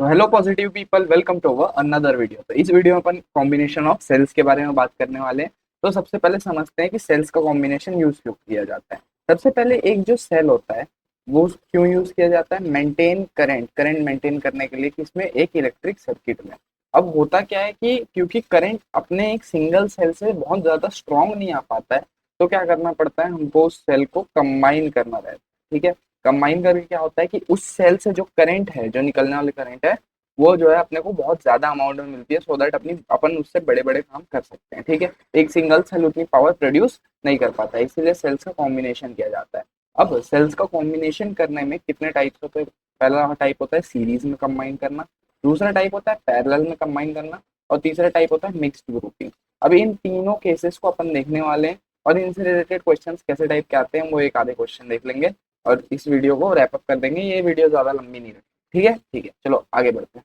तो hello positive people, welcome to our another video. तो इस वीडियो में अपन कॉम्बिनेशन ऑफ सेल्स के बारे में बात करने वाले हैं। तो सबसे पहले समझते हैं कि सेल्स का कॉम्बिनेशन यूज क्यों किया जाता है। सबसे पहले एक जो सेल होता है वो क्यों यूज किया जाता है, मेंटेन करंट मेंटेन करने के लिए कि इसमें एक इलेक्ट्रिक सर्किट में। अब होता क्या है कि क्योंकि करंट अपने एक सिंगल सेल से बहुत ज्यादा स्ट्रांग नहीं आ पाता है, तो क्या करना पड़ता है, हमको उस सेल को कंबाइन करना रहता है। ठीक है, कंबाइन करके क्या होता है कि उस सेल से जो करंट है, जो निकलने वाले करंट है, वो जो है अपने को बहुत ज्यादा अमाउंट में मिलती है, सो दैट अपनी अपन उससे बड़े बड़े काम कर सकते हैं। ठीक है, एक सिंगल सेल उतनी पावर प्रोड्यूस नहीं कर पाता है, इसीलिए सेल्स का कॉम्बिनेशन किया जाता है। अब सेल्स का कॉम्बिनेशन करने में कितने टाइप्स होते हैं। पहला टाइप होता है सीरीज में कंबाइन करना, दूसरा टाइप होता है पैरेलल में कंबाइन करना, और तीसरा टाइप होता है मिक्स्ड ग्रुपिंग। अभी इन तीनों केसेस को अपन देखने वाले हैं, और इनसे रिलेटेड क्वेश्चंस कैसे टाइप के आते हैं वो एक आधे क्वेश्चन देख लेंगे, और इस वीडियो को रैप अप कर देंगे। ये वीडियो ज्यादा लंबी नहीं रखेगी। ठीक है, ठीक है, चलो आगे बढ़ते हैं।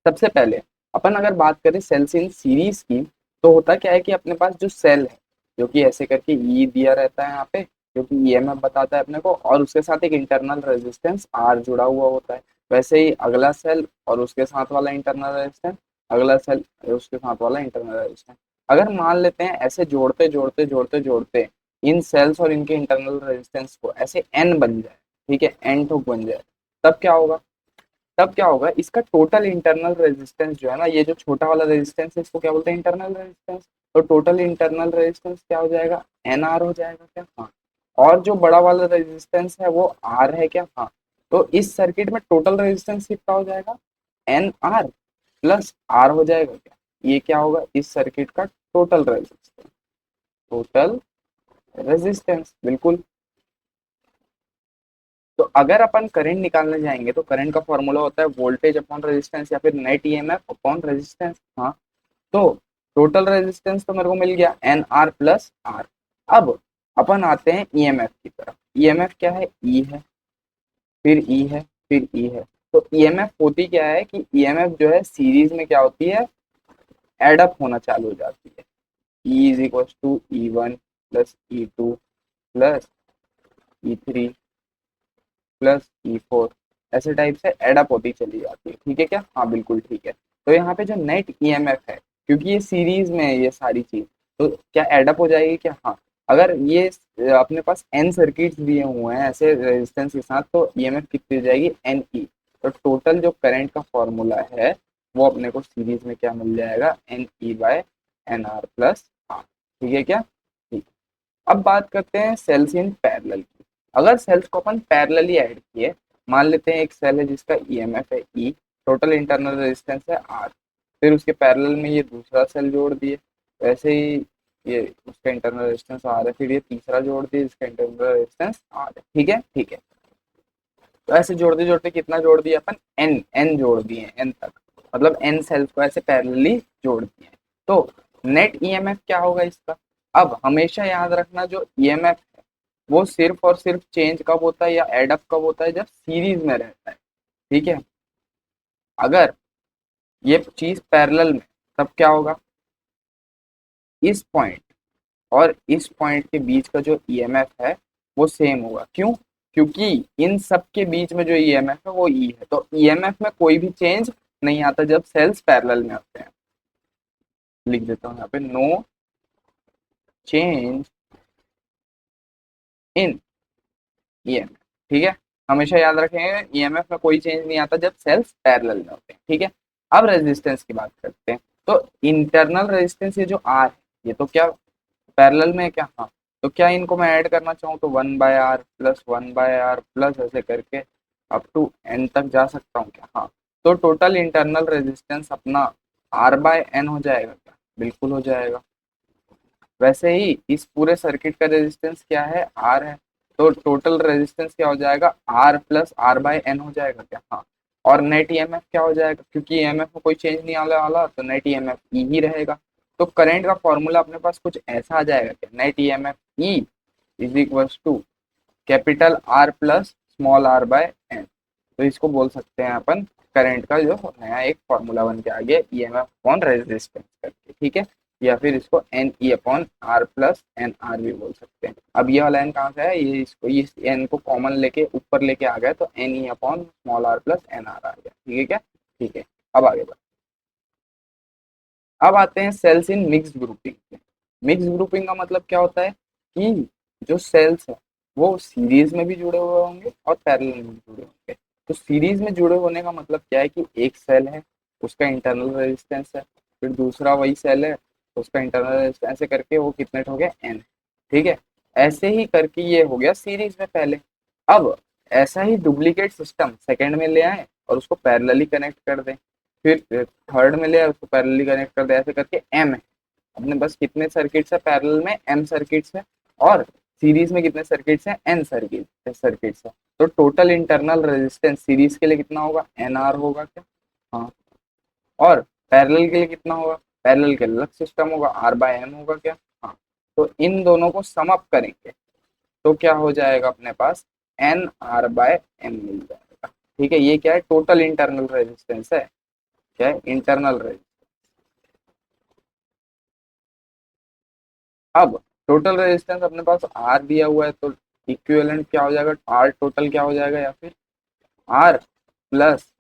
सबसे पहले अपन अगर बात करें सेल्स इन सीरीज की, तो होता क्या है कि अपने पास जो सेल है, जो कि ऐसे करके ई दिया रहता है यहाँ पे, जो कि ईएमएफ बताता है अपने को, और उसके साथ एक इंटरनल रेजिस्टेंस आर जुड़ा हुआ होता है। वैसे ही अगला सेल और उसके साथ वाला इंटरनल रेजिस्टेंस, अगला सेल उसके साथ वाला इंटरनल रेजिस्टेंस। अगर मान लेते हैं ऐसे जोड़ते जोड़ते जोड़ते जोड़ते इन सेल्स और इनके इंटरनल रेजिस्टेंस को ऐसे एन बन जाए, ठीक है, एन ठोक बन जाए, तब क्या होगा, तब क्या होगा, इसका टोटल इंटरनल रेजिस्टेंस जो है ना, ये जो छोटा वाला रेजिस्टेंस है इसको क्या बोलते हैं, इंटरनल रेजिस्टेंस। तो टोटल इंटरनल रेजिस्टेंस क्या हो जाएगा, एन आर हो जाएगा क्या, हाँ। और जो बड़ा वाला रेजिस्टेंस है वो आर है क्या, हाँ। तो इस सर्किट में टोटल रेजिस्टेंस कितना हो जाएगा, एन आर प्लस आर हो जाएगा क्या। ये क्या होगा, इस सर्किट का टोटल रेजिस्टेंस, टोटल रेजिस्टेंस, बिल्कुल। तो अगर अपन करंट निकालने जाएंगे तो करंट का फॉर्मूला होता है वोल्टेज अपॉन रेजिस्टेंस या फिर नेट ईएमएफ अपॉन रेजिस्टेंस, हाँ। तो टोटल रेजिस्टेंस तो मेरे को मिल गया एन आर प्लस आर। अब अपन आते हैं ईएमएफ की तरफ। ईएमएफ क्या है, ई है, फिर ई है, फिर ई है। तो ईएमएफ होती क्या है कि ईएमएफ जो है सीरीज में क्या होती है, एडअप होना चालू हो जाती है। E is equal to E one plus E two plus E three plus E four, ऐसे टाइप से एडअप होती चली जाती है। ठीक है क्या, हाँ बिल्कुल ठीक है। तो यहाँ पे जो नेट ईएमएफ है, क्योंकि ये सीरीज में है ये सारी चीज, तो क्या एडअप हो जाएगी क्या, हाँ। अगर ये अपने पास एन सर्किट्स दिए हुए हैं ऐसे रेजिस्टेंस के साथ, तो ईएमएफ कितनी हो जाएगी, एन ई। तो टोटल जो करंट का फॉर्मूला है वो अपने को सीरीज में क्या मिल जाएगा, n E by N R plus R. ठीक है क्या, ठीक। अब बात करते हैं सेल्स इन पैरेलल की। अगर सेल्स को अपन पैरेलली ऐड किए, मान लेते हैं एक सेल है जिसका ईएमएफ है ई, टोटल इंटरनल रेजिस्टेंस है आर, फिर उसके पैरेलल में ये दूसरा सेल जोड़ दिए, वैसे ही ये उसका इंटरनल रेजिस्टेंस आर है, फिर ये तीसरा जोड़ दिए जिसका इंटरनल रेजिस्टेंस आर है। ठीक है, ठीक है। तो ऐसे जोड़ते जोड़ते कितना जोड़ दिया अपन, एन एन जोड़ दिए, एन तक, मतलब एन सेल्स को ऐसे पैरेलली जोड़ दिए। तो नेट ईएमएफ क्या होगा इसका। अब हमेशा याद रखना, जो ईएमएफ है वो सिर्फ और सिर्फ चेंज कब होता है या एडअप कब होता है, जब सीरीज में रहता है। ठीक है, अगर ये चीज पैरेलल में, तब क्या होगा, इस पॉइंट और इस पॉइंट के बीच का जो ईएमएफ है वो सेम होगा। क्यों, क्योंकि इन सब के बीच में जो ईएमएफ है वो ई है, तो ईएमएफ में कोई भी चेंज नहीं आता जब सेल्स पैरेलल में होते हैं। लिख देता हूँ यहाँ पे, नो चेंज इन ईएमएफ। ठीक है, हमेशा याद रखेंगे ईएमएफ में कोई चेंज नहीं आता जब सेल्स पैरेलल में होते हैं। ठीक है, अब रेजिस्टेंस की बात करते हैं। तो इंटरनल रेजिस्टेंस ये जो आर है, ये तो क्या पैरेलल में है क्या, हाँ। तो क्या इनको मैं ऐड करना चाहूँ तो 1/r+1/r प्लस ऐसे करके अप टू एन तक जा सकता हूँ क्या, हाँ। तो टोटल इंटरनल रेजिस्टेंस अपना r/n हो जाएगा क्या, बिल्कुल हो जाएगा। वैसे ही इस पूरे सर्किट का रेजिस्टेंस क्या है, आर है, तो टोटल रेजिस्टेंस क्या हो जाएगा, आर प्लस r/n हो जाएगा क्या, हाँ। और नेट ईएमएफ क्या हो जाएगा, क्योंकि ईएमएफ में कोई चेंज नहीं आने वाला, तो नेट ईएमएफ ई ही रहेगा। तो करंट का फॉर्मूला अपने पास कुछ ऐसा आ जाएगा कि net EMF E is equal to capital R plus small r by n. तो इसको बोल सकते हैं अपन करंट का जो नया एक फॉर्मूला बन के आ गया, ईएमएफ अपॉन रेजिस्टेंस करके। ठीक है, या फिर इसको एन ई upon R plus n r भी बोल सकते हैं। अब ये वाला एन कहाँ से है, ये इसको इस एन को कॉमन लेके ऊपर लेके आ गया तो एन ई upon small r plus n r आ गया। ठीक है क्या, ठीक है। अब आगे बढ़, अब आते हैं cells in mixed grouping. Mixed grouping का मतलब क्या होता है कि जो सेल्स है वो सीरीज में भी जुड़े हुए होंगे और पैरेलल में भी जुड़े होंगे। तो सीरीज में जुड़े होने का मतलब क्या है कि एक सेल है उसका इंटरनल रेजिस्टेंस है, फिर दूसरा वही सेल है उसका इंटरनल रेजिस्टेंस, ऐसे करके वो कितने हो गया एन। ठीक है, ऐसे ही करके ये हो गया सीरीज में पहले। अब ऐसा ही डुप्लीकेट सिस्टम सेकंड में ले आए और उसको पैरेलली कनेक्ट कर दें, फिर थर्ड में ले आए उसको पैरेलली कनेक्ट कर दें, ऐसे करके एम है अपने पास कितने सर्किट्स है पैरेलल में, एम सर्किट्स है, और सीरीज में कितने सर्किट्स हैं, एन सर्किट्स है। तो टोटल इंटरनल रेजिस्टेंस सीरीज के लिए कितना होगा, एन आर होगा क्या, हाँ। और पैरेलल के लिए कितना होगा, पैरेलल के लिए अलग सिस्टम होगा, आर बाय एम होगा क्या, हाँ। तो इन दोनों को सम अप करेंगे तो क्या हो जाएगा अपने पास, एन आर बाय एम मिल जाएगा। ठीक है, ये क्या है, टोटल इंटरनल रेजिस्टेंस है, क्या है, इंटरनल रेजिस्टेंस। अब टोटल रेजिस्टेंस अपने पास आर दिया हुआ है तो इक्विवेलेंट क्या हो जाएगा, आर टोटल क्या हो जाएगा, या फिर R plus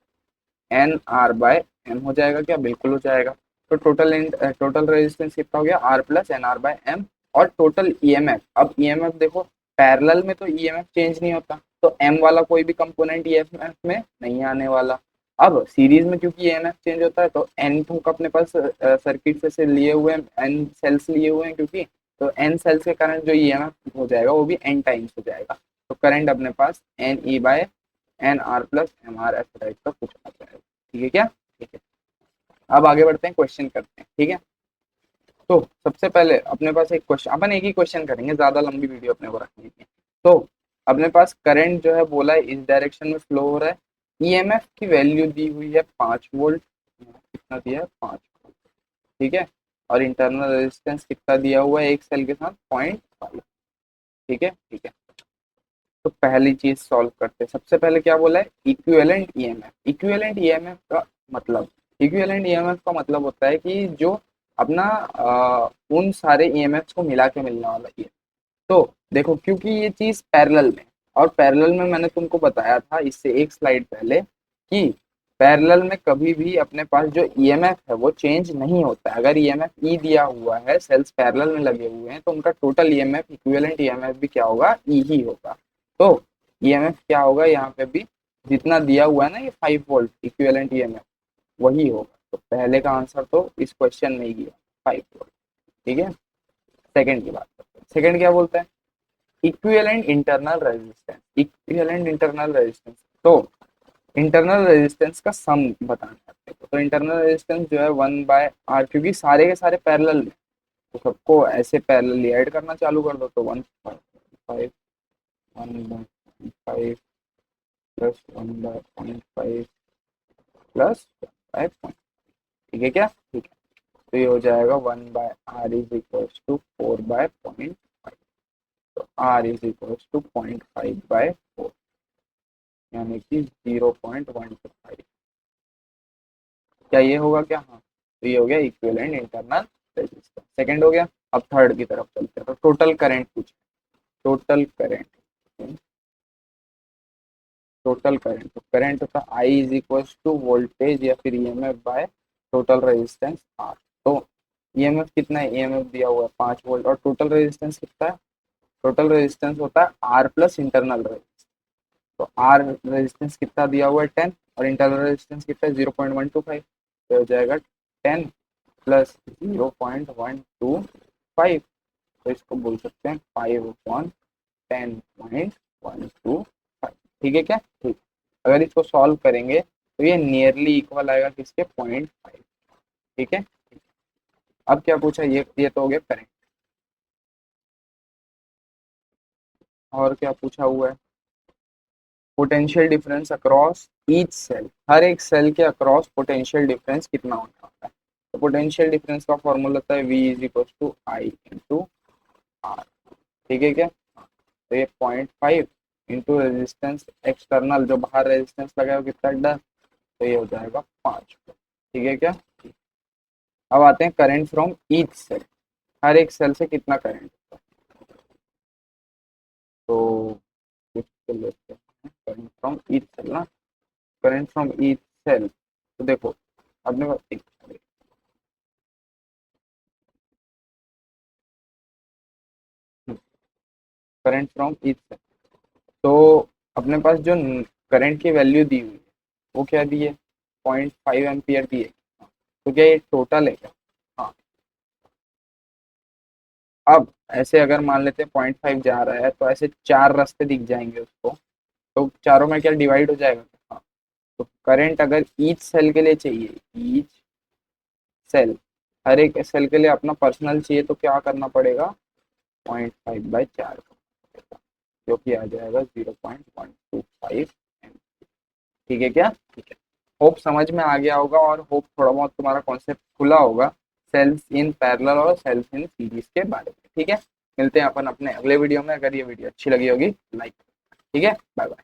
n r by m हो जाएगा क्या, बिल्कुल हो जाएगा। तो टोटल रेजिस्टेंस कितना हो गया, R plus n r by m. और टोटल ईएमएफ, अब ईएमएफ देखो पैरेलल में तो ईएमएफ चेंज नहीं होता तो एम वाला कोई भी कंपोनेंट ईएमएफ में नहीं आने वाला। अब सीरीज में क्योंकि ईएमएफ चेंज होता है तो एन तो अपने पास सर्किट से लिए हुए हैं, एन सेल्स लिए हुए हैं क्योंकि, तो एन सेल्स के कारण जो ईएमएफ हो जाएगा वो भी एन टाइम्स हो जाएगा। तो करंट अपने पास N E by N R plus M R ऐसे टाइप का कुछ आ जाएगा। ठीक है क्या, ठीक है। अब आगे बढ़ते हैं, क्वेश्चन करते हैं। ठीक है, तो सबसे पहले अपने पास एक क्वेश्चन, अपन एक ही क्वेश्चन करेंगे, ज्यादा लंबी वीडियो अपने को रखनी है। तो अपने पास करंट जो है बोला है इस डायरेक्शन में फ्लो हो रहा है, ईएमएफ की वैल्यू दी हुई है 5 वोल्ट, कितना दिया है 5 वोल्ट। ठीक है, और इंटरनल रेजिस्टेंस कितना दिया हुआ है एक सेल के साथ 0.5। ठीक है, ठीक है। तो पहली चीज सॉल्व करते हैं, सबसे पहले क्या बोला है, इक्विवेलेंट ईएमएफ। इक्विवेलेंट ईएमएफ का मतलब, इक्विवेलेंट ईएमएफ का मतलब होता है कि जो अपना उन सारे ईएमएफ को मिला के मिलने वाला ये। तो देखो क्योंकि ये चीज पैरेलल में, और पैरेलल में मैंने तुमको बताया था इससे एक स्लाइड पहले कि पैरेलल में कभी भी अपने पास जो ईएमएफ है वो चेंज नहीं होता है। अगर ईएमएफ ई दिया हुआ है, सेल्स पैरेलल में लगे हुए हैं, तो उनका टोटल ईएमएफ इक्विवेलेंट ईएमएफ भी क्या होगा, ई ही होगा। तो ईएमएफ क्या होगा यहाँ पे भी, जितना दिया हुआ है ना ये 5 वोल्ट इक्विवेलेंट ईएमएफ वही होगा। तो पहले का आंसर तो इस क्वेश्चन में ही गया 5 वोल्ट। ठीक है, सेकंड की बात करते हैं, सेकंड क्या बोलता है, equivalent internal resistance. Equivalent internal resistance, तो इंटरनल रेजिस्टेंस का सम बताना चाहते हैं। तो इंटरनल रेजिस्टेंस जो है 1/r, क्योंकि सारे के सारे पैरेलल में, तो सबको ऐसे पैरेलली ऐड करना चालू कर दो। तो 1/5 1/5 प्लस 1/5 प्लस 5। ठीक है क्या, ठीक है। तो ये हो जाएगा 1/r इज इक्वल टू 4/0.5। तो r इज इक्वल टू 0.5/4, यानी कि 0.125। क्या ये होगा क्या, हाँ। तो ये हो गया इक्विवेलेंट इंटरनल रेजिस्टेंस, सेकंड हो गया। अब थर्ड की तरफ चलते हैं, तो टोटल करंट पूछ, टोटल करंट, टोटल करंट, तो करंट होता I is equal to voltage या फिर EMF by total resistance R. तो ईएमएफ कितना है, ईएमएफ दिया हुआ है 5 वोल्ट, और टोटल रेजिस्टेंस कितना है, टोटल रेजिस्टेंस होता है आर प्लस इंटरनल रेजिस्टेंस। तो आर रेजिस्टेंस कितना दिया हुआ है 10, और इंटरनल रेजिस्टेंस कितना है 0.125। तो हो जाएगा 10 प्लस 0.125। तो इसको बोल सकते हैं 5/10.125। ठीक है क्या, ठीक। अगर इसको सॉल्व करेंगे तो ये नियरली इक्वल आएगा किसके, 0.5। ठीक है, अब क्या पूछा, ये तो हो गया करेंट। और क्या पूछा हुआ है, potential difference across each cell, हर एक सेल के अक्रॉस पोटेंशियल डिफरेंस कितना होता है। तो पोटेंशियल डिफरेंस का फॉर्मूला होता है V is equal to I into R. ठीक है क्या, तो ये 0.5 इंटू रेजिस्टेंस एक्सटर्नल, जो बाहर रेजिस्टेंस लगा है वो कितना 10, तो ये हो जाएगा 5। ठीक है क्या, अब आते हैं करंट फ्रॉम ईच सेल, हर एक सेल से कितना करंट होता है। तो कुछ कर लेते हैं करंट फ्रॉम ईच सेल ना, करंट फ्रॉम ईच सेल। तो देखो अपने पास करंट फ्रॉम ईच सेल, तो अपने पास जो करंट की वैल्यू दी हुई है वो क्या दी है, 0.5 एम्पियर दी है। तो क्या ये टोटल है क्या? हाँ। अब ऐसे अगर मान लेते हैं 0.5 जा रहा है तो ऐसे चार रास्ते दिख जाएंगे उसको, तो चारों में क्या डिवाइड हो जाएगा? हाँ। तो करंट अगर ईच सेल के लिए चाहिए, ईच सेल, हर एक सेल के लिए अपना पर्सनल चाहिए, तो क्या करना पड़ेगा, 0.5/4 जो कि आ जाएगा 0.125। ठीक है क्या? ठीक है। होप समझ में आ गया होगा और होप थोड़ा बहुत तुम्हारा कॉन्सेप्ट खुला होगा सेल्स इन पैरेलल और सेल्स इन सीरीज के बारे में। ठीक है, मिलते हैं अपन अपने अगले वीडियो में। अगर ये वीडियो अच्छी लगी होगी लाइक, ठीक है, बाय बाय।